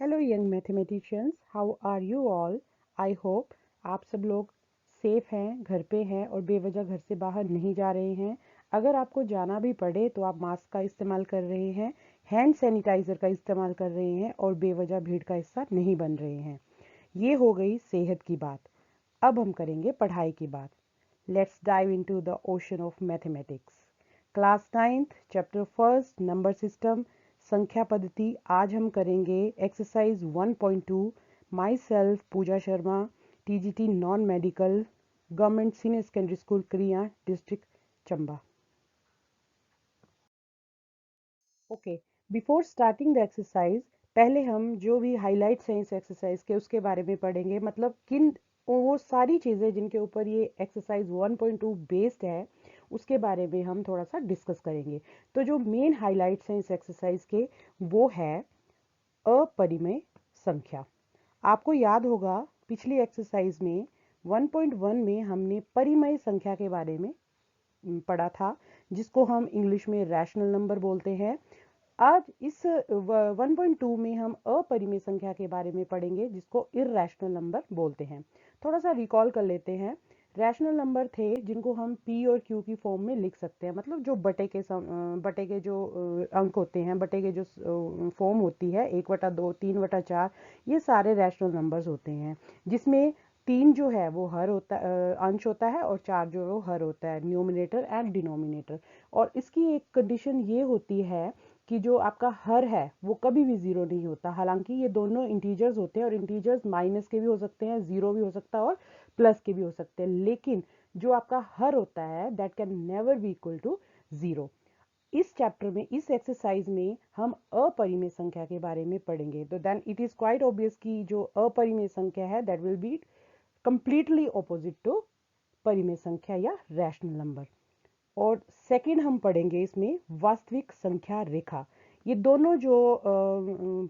Hello young mathematicians, how are you all. I hope आप सब लोग सेफ हैं, घर पे हैं और बेवजह घर से बाहर नहीं जा रहे हैं। अगर आपको जाना भी पड़े तो आप मास्क का इस्तेमाल कर रहे हैं, हैंड सैनिटाइज़र का इस्तेमाल कर रहे हैं और बेवजह भीड़ का हिस्सा नहीं बन रहे हैं। ये हो गई सेहत की बात। अब हम करेंगे पढ़ाई की बात। Let's dive into the ocean of mathematics. Class 9th chapter first number system संख्या पद्धति। आज हम करेंगे exercise 1.2। Myself Puja Sharma, TGT non medical, government senior secondary school Kriya, district Chamba. Okay, before starting the exercise पहले हम जो भी हाइलाइट्स हैं इस एक्सरसाइज के उसके बारे में पढ़ेंगे, मतलब किन वो सारी चीज़ें जिनके ऊपर ये एक्सरसाइज 1.2 बेस्ड है उसके बारे में हम थोड़ा सा डिस्कस करेंगे। तो जो मेन हाइलाइट्स हैं इस एक्सरसाइज के वो है अपरिमेय संख्या। आपको याद होगा पिछली एक्सरसाइज में 1.1 में हमने परिमेय संख्या के बारे में पढ़ा था, जिसको हम इंग्लिश में रैशनल नंबर बोलते हैं। आज इस 1.2 में हम अपरिमेय संख्या के बारे में पढ़ेंगे, जिसको इररैशनल नंबर बोलते हैं। थोड़ा सा रिकॉल कर लेते हैं। रैशनल नंबर थे जिनको हम पी और क्यू की फॉर्म में लिख सकते हैं, मतलब जो बटे के जो अंक होते हैं, बटे के जो फॉर्म होती है 1/2, 3/4, ये सारे रैशनल नंबर्स होते हैं, जिसमें 3 जो है वो हर होता अंश होता है और 4 जो है वो हर होता है, न्यूमिनेटर एंड डिनोमिनेटर। और इसकी एक कंडीशन ये होती है कि जो आपका हर है वो कभी भी ज़ीरो नहीं होता। हालांकि ये दोनों इंटीजर्स होते हैं और इंटीजर्स माइनस के भी हो सकते हैं, ज़ीरो भी हो सकता है और प्लस के भी हो सकते हैं, लेकिन जो आपका हर होता है that can never be equal to zero. इस चैप्टर में, इस एक्सरसाइज में हम अपरिमेय संख्या के बारे में पढ़ेंगे। तो then it is quite obvious कि जो अपरिमेय संख्या है that will be completely opposite to परिमेय संख्या या रैशनल नंबर। और सेकंड हम पढ़ेंगे इसमें वास्तविक संख्या रेखा। ये दोनों जो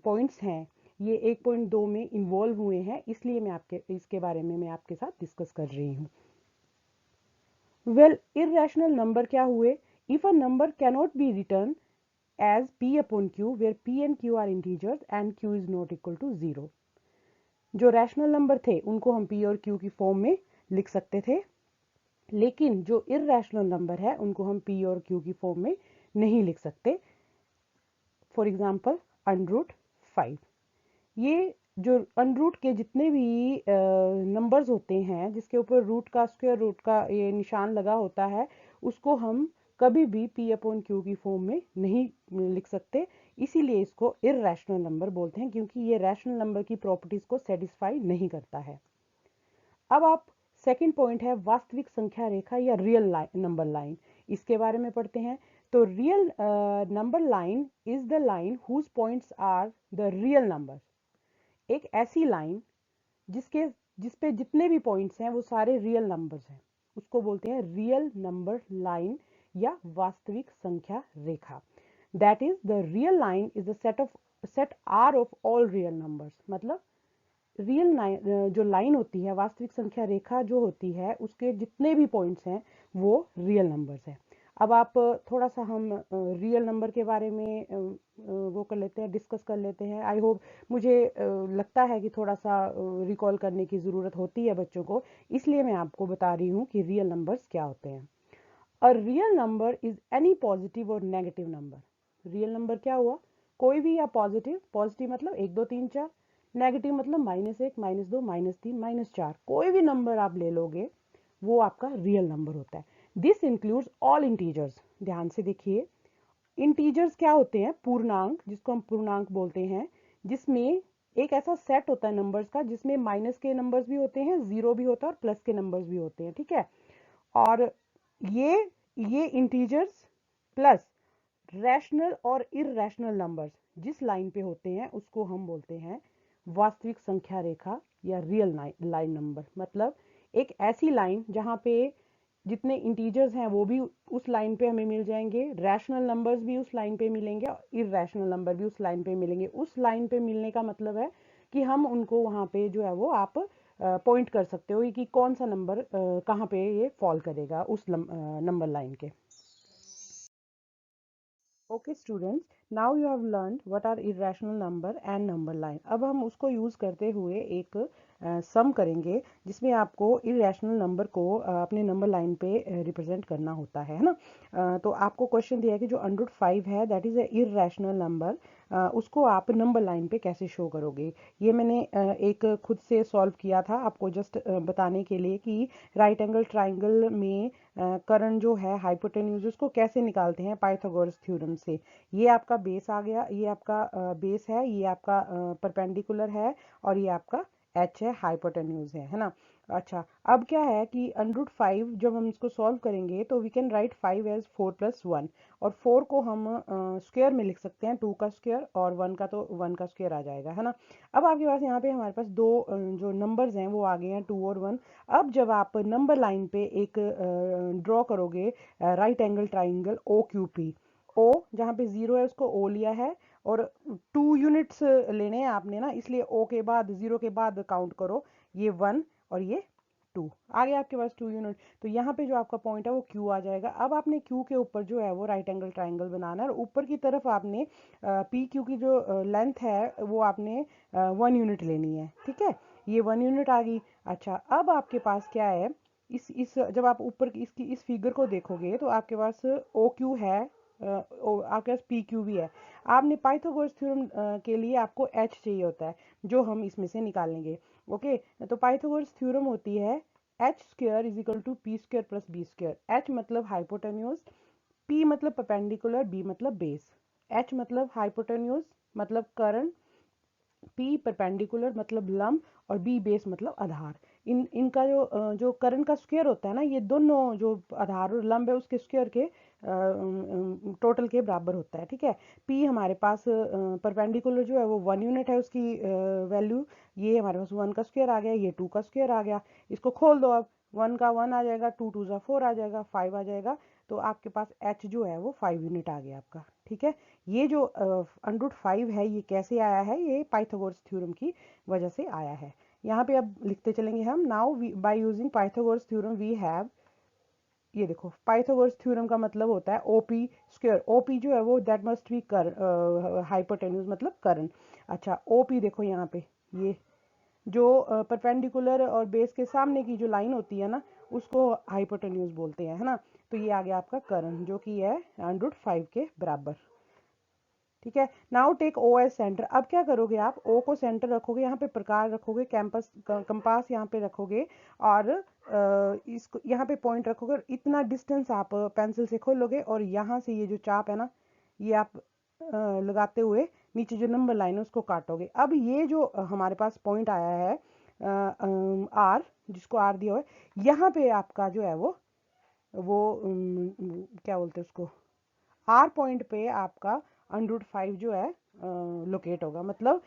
पॉइंट्स हैं ये 1.2 में इन्वॉल्व हुए हैं, इसलिए मैं आपके इसके बारे में मैं आपके साथ डिस्कस कर रही हूँ। वेल, इररेशनल नंबर क्या हुए? If a number cannot be return as p upon q where p and q are integers and q is not equal to 0। जो रैशनल नंबर थे उनको हम p और q की फॉर्म में लिख सकते थे, लेकिन जो इररेशनल नंबर है उनको हम p और q की फॉर्म में नहीं लिख सकते। For example √5। ये जो अनरूट के जितने भी नंबर्स होते हैं जिसके ऊपर रूट का स्क्वायर रूट का ये निशान लगा होता है, उसको हम कभी भी p अपॉन q की फॉर्म में नहीं लिख सकते। इसीलिए इसको इररेशनल नंबर बोलते हैं, क्योंकि ये रैशनल नंबर की प्रॉपर्टीज को सेटिस्फाई नहीं करता है। अब आप सेकंड पॉइंट है वास्तविक संख्या रेखा या रियल नंबर लाइन, इसके बारे में पढ़ते हैं। तो real number line is the line whose points are the real number. एक ऐसी लाइन जिस पे जितने भी पॉइंट्स हैं वो सारे रियल नंबर्स हैं, उसको बोलते हैं रियल नंबर लाइन या वास्तविक संख्या रेखा। That is the real line is the set R of all real numbers. मतलब रियल जो लाइन होती है, वास्तविक संख्या रेखा जो होती है, उसके जितने भी पॉइंट्स हैं वो रियल नंबर्स हैं। अब आप थोड़ा सा हम रियल नंबर के बारे में वो कर लेते हैं, डिस्कस कर लेते हैं। आई होप मुझे लगता है कि थोड़ा सा रिकॉल करने की ज़रूरत होती है बच्चों को, इसलिए मैं आपको बता रही हूँ कि रियल नंबर्स क्या होते हैं। A real number is any positive और नेगेटिव नंबर। रियल नंबर क्या हुआ? कोई भी, या पॉजिटिव, पॉजिटिव मतलब 1 2 3 4, नेगेटिव मतलब -1 -2 -3 -4, कोई भी नंबर आप ले लोगे वो आपका रियल नंबर होता है। This includes all integers. ध्यान से देखिए, इंटीजर्स क्या होते हैं? पूर्णांक, जिसको हम पूर्णांक बोलते हैं, जिसमें एक ऐसा सेट होता है नंबर्स का जिसमें माइनस के नंबर्स भी होते हैं, जीरो भी होता है और प्लस के नंबर्स भी होते हैं, ठीक है। और ये ये इंटीजर्स प्लस रैशनल और इररैशनल नंबर्स जिस लाइन पे होते हैं उसको हम बोलते हैं वास्तविक संख्या रेखा या रियल लाइन नंबर। मतलब एक ऐसी लाइन जहाँ पे जितने इंटीजर्स हैं वो भी उस लाइन पे हमें मिल जाएंगे, रैशनल नंबर्स भी उस लाइन पे मिलेंगे और इररैशनल नंबर भी उस लाइन पे मिलेंगे। उस लाइन पे मिलने का मतलब है कि हम उनको वहाँ पे जो है वो आप पॉइंट कर सकते हो कि कौन सा नंबर कहाँ पे ये फॉल करेगा उस नंबर लाइन के। Okay students, now you have learn what are irrational number and number line. अब हम उसको यूज़ करते हुए एक सम करेंगे जिसमें आपको इरेशनल नंबर को अपने नंबर लाइन पे रिप्रेजेंट करना होता है ना। तो आपको क्वेश्चन दिया है कि जो √5 है that is a irrational number, उसको आप नंबर लाइन पे कैसे शो करोगे। ये मैंने एक खुद से सॉल्व किया था आपको जस्ट बताने के लिए कि राइट एंगल ट्राइंगल में कर्ण जो है हाइपोटेन्यूज उसको कैसे निकालते हैं पाइथागोरस थ्योरम से। ये आपका बेस आ गया, ये आपका बेस है, ये आपका परपेंडिकुलर है और ये आपका एच है, हाइपोटेन्यूज है ना। अच्छा, अब क्या है कि √5 जब हम इसको सॉल्व करेंगे तो वी कैन राइट 5 एज 4+1, और 4 को हम स्क्वायर में लिख सकते हैं, 2 का स्क्वायर, और 1 का तो 1 का स्क्वायर आ जाएगा है ना। अब आपके पास यहाँ पे हमारे पास दो जो नंबर्स हैं वो आ गए हैं 2 और 1। अब जब आप नंबर लाइन पे एक ड्रॉ करोगे राइट एंगल ट्राइंगल OQP, ओ जहाँ पे 0 है उसको O लिया है, और 2 यूनिट्स लेने हैं आपने ना, इसलिए O के बाद 0 के बाद काउंट करो, ये 1 और ये 2 आ गया आपके पास 2 यूनिट। तो यहाँ पे जो आपका पॉइंट है वो Q आ जाएगा। अब आपने Q के ऊपर जो है वो राइट एंगल ट्राइंगल बनाना है, और ऊपर की तरफ आपने PQ की जो लेंथ है वो आपने 1 यूनिट लेनी है, ठीक है। ये 1 यूनिट आ गई। अच्छा, अब आपके पास क्या है, इस जब आप ऊपर की इसकी इस फिगर को देखोगे तो आपके पास OQ है, आपके पास PQ भी है। आपने पाइथागोरस थ्योरम के लिए आपको H चाहिए होता है, जो हम इसमें से निकालेंगे। ओके, तो पाइथागोरस थ्योरम होती है H² = P² + B²। H मतलब हाइपोटेन्यूज, P मतलब परपेंडिकुलर, B मतलब बेस। H मतलब हाइपोटेन्यूज मतलब कर्ण, P परपेंडिकुलर मतलब लंब, और B बेस मतलब आधार। इनका जो कर्ण का स्क्वायर होता है ना, ये दोनों जो आधार और लंब है उसके स्क्वायर के टोटल के बराबर होता है, ठीक है। P हमारे पास परपेंडिकुलर जो है वो 1 यूनिट है उसकी वैल्यू, ये हमारे पास 1 का स्क्वायर आ गया, ये 2 का स्क्वायर आ गया। इसको खोल दो, अब 1 का 1 आ जाएगा, 2 2 ज़ा 4 आ जाएगा, 5 आ जाएगा। तो आपके पास H जो है वो 5 यूनिट आ गया आपका, ठीक है। ये जो √5 है ये कैसे आया है, ये पाइथागोरस थ्योरम की वजह से आया है। यहाँ पे अब लिखते चलेंगे हम, now by using Pythagoras theorem we have, ये देखो पाइथागोरस थ्योरम का मतलब होता है OP²। OP जो है वो दैट मस्ट बी हाइपोटेन्यूज मतलब कर्ण। अच्छा, OP देखो यहाँ पे, ये जो परपेंडिकुलर और बेस के सामने की जो लाइन होती है ना उसको हाइपोटेन्यूज बोलते हैं, है ना। तो ये आ गया आपका कर्ण जो कि है √5 के बराबर, ठीक है। Now take O as centre. अब क्या करोगे आप, O को सेंटर रखोगे, यहाँ पे प्रकार रखोगे, कैंपस कंपास यहाँ पे रखोगे, और इसको यहाँ पे पॉइंट रखोगे, और इतना डिस्टेंस आप पेंसिल से खोलोगे, और यहाँ से ये जो चाप है ना ये आप लगाते हुए नीचे जो नंबर लाइन है उसको काटोगे। अब ये जो हमारे पास पॉइंट आया है R, जिसको R दिया हुआ है, यहाँ पे आपका जो है वो क्या बोलते हैं उसको, R पॉइंट पे आपका √5 जो है लोकेट होगा। मतलब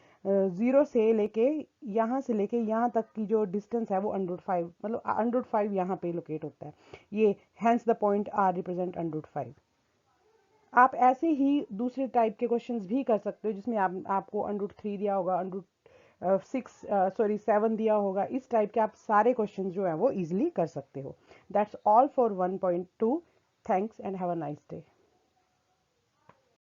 0 से लेके यहाँ से लेके यहाँ तक की जो डिस्टेंस है वो √5, मतलब √5 यहाँ पे लोकेट होता है। ये hence the point R represent √5। आप ऐसे ही दूसरे टाइप के क्वेश्चंस भी कर सकते हो जिसमें आपको √3 दिया होगा, √7 दिया होगा। इस टाइप के आप सारे क्वेश्चंस जो है वो इजीली कर सकते हो। That's all for 1.2। Thanks and have a nice day.